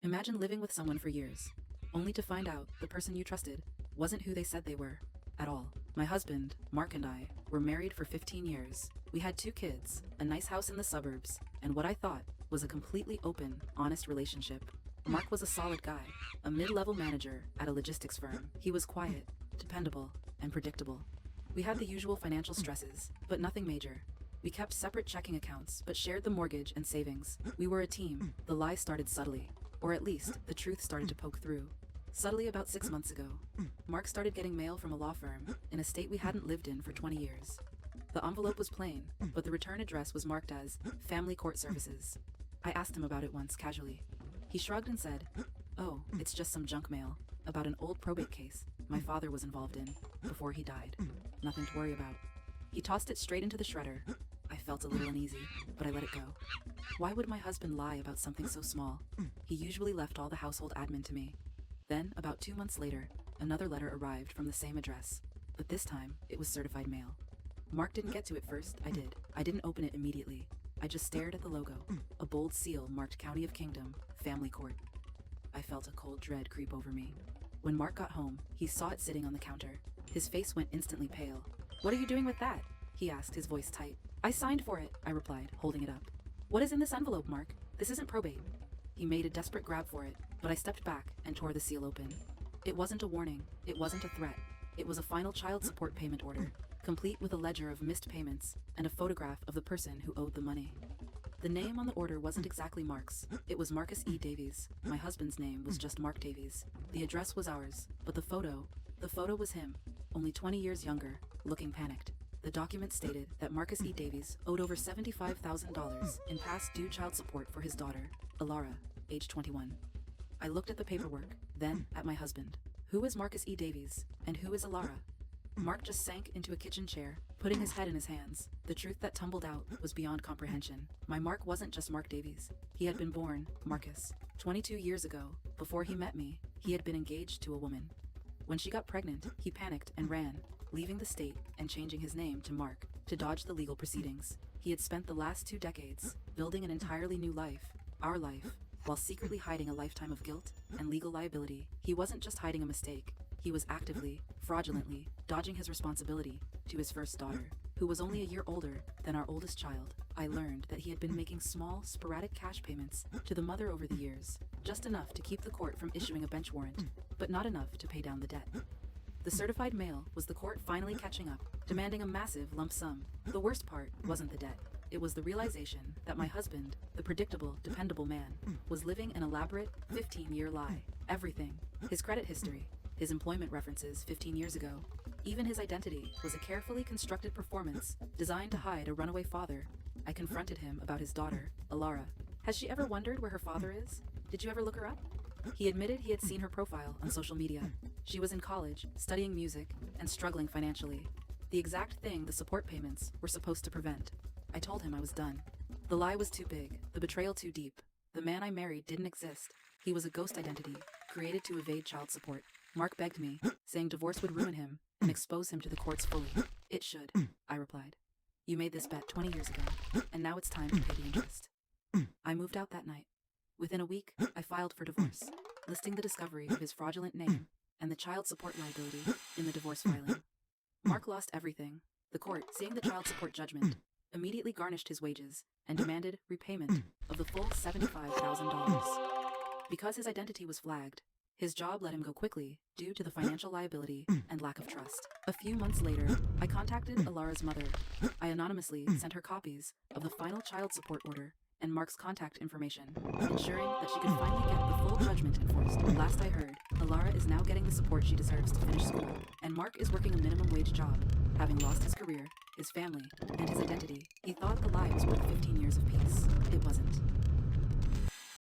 Imagine living with someone for years, only to find out the person you trusted wasn't who they said they were at all. My husband, Mark, and I were married for 15 years. We had 2 kids, a nice house in the suburbs, and what I thought was a completely open, honest relationship. Mark was a solid guy, a mid-level manager at a logistics firm. He was quiet, dependable, and predictable. We had the usual financial stresses, but nothing major. We kept separate checking accounts, but shared the mortgage and savings. We were a team. The lie started subtly, or at least the truth started to poke through. Subtly about 6 months ago, Mark started getting mail from a law firm in a state we hadn't lived in for 20 years. The envelope was plain, but the return address was marked as Family Court Services. I asked him about it once, casually. He shrugged and said, "Oh, it's just some junk mail about an old probate case my father was involved in before he died. Nothing to worry about." He tossed it straight into the shredder. I felt a little uneasy, but I let it go. Why would my husband lie about something so small? He usually left all the household admin to me. Then, about 2 months later, another letter arrived from the same address, but this time it was certified mail. Mark didn't get to it first, I did. I didn't open it immediately. I just stared at the logo, a bold seal marked County of Kingdom, Family Court. I felt a cold dread creep over me. When Mark got home, he saw it sitting on the counter. His face went instantly pale. "What are you doing with that?" he asked, his voice tight. "I signed for it," I replied, holding it up. "What is in this envelope, Mark? This isn't probate." He made a desperate grab for it, but I stepped back and tore the seal open. It wasn't a warning. It wasn't a threat. It was a final child support payment order, complete with a ledger of missed payments and a photograph of the person who owed the money. The name on the order wasn't exactly Mark's. It was Marcus E. Davies. My husband's name was just Mark Davies. The address was ours, but the photo was him, only 20 years younger, looking panicked. The document stated that Marcus E. Davies owed over $75,000 in past due child support for his daughter, Alara, age 21. I looked at the paperwork, then at my husband. Who is Marcus E. Davies, and who is Alara? Mark just sank into a kitchen chair, putting his head in his hands. The truth that tumbled out was beyond comprehension. My Mark wasn't just Mark Davies. He had been born Marcus. 22 years ago, before he met me, he had been engaged to a woman. When she got pregnant, he panicked and ran, leaving the state and changing his name to Mark to dodge the legal proceedings. He had spent the last 2 decades building an entirely new life, our life, while secretly hiding a lifetime of guilt and legal liability. He wasn't just hiding a mistake. He was actively, fraudulently, dodging his responsibility to his first daughter, who was only a year older than our oldest child. I learned that he had been making small, sporadic cash payments to the mother over the years, just enough to keep the court from issuing a bench warrant, but not enough to pay down the debt. The certified mail was the court finally catching up, demanding a massive lump sum. The worst part wasn't the debt. It was the realization that my husband, the predictable, dependable man, was living an elaborate 15-year lie. Everything, his credit history, his employment references 15 years ago, even his identity was a carefully constructed performance designed to hide a runaway father. I confronted him about his daughter, Alara. "Has she ever wondered where her father is? Did you ever look her up?" He admitted he had seen her profile on social media. She was in college, studying music, and struggling financially. The exact thing the support payments were supposed to prevent. I told him I was done. The lie was too big, the betrayal too deep. The man I married didn't exist. He was a ghost identity, created to evade child support. Mark begged me, saying divorce would ruin him and expose him to the courts fully. "It should," I replied. "You made this bet 20 years ago, and now it's time to pay the interest." I moved out that night. Within a week, I filed for divorce, listing the discovery of his fraudulent name and the child support liability in the divorce filing. Mark lost everything. The court, seeing the child support judgment, immediately garnished his wages and demanded repayment of the full $75,000. Because his identity was flagged, his job let him go quickly due to the financial liability and lack of trust. A few months later, I contacted Alara's mother. I anonymously sent her copies of the final child support order and Mark's contact information, ensuring that she could finally get the full judgment enforced. Last I heard, Alara is now getting the support she deserves to finish school, and Mark is working a minimum wage job, having lost his career, his family, and his identity. He thought the lie was worth 15 years of peace. It wasn't.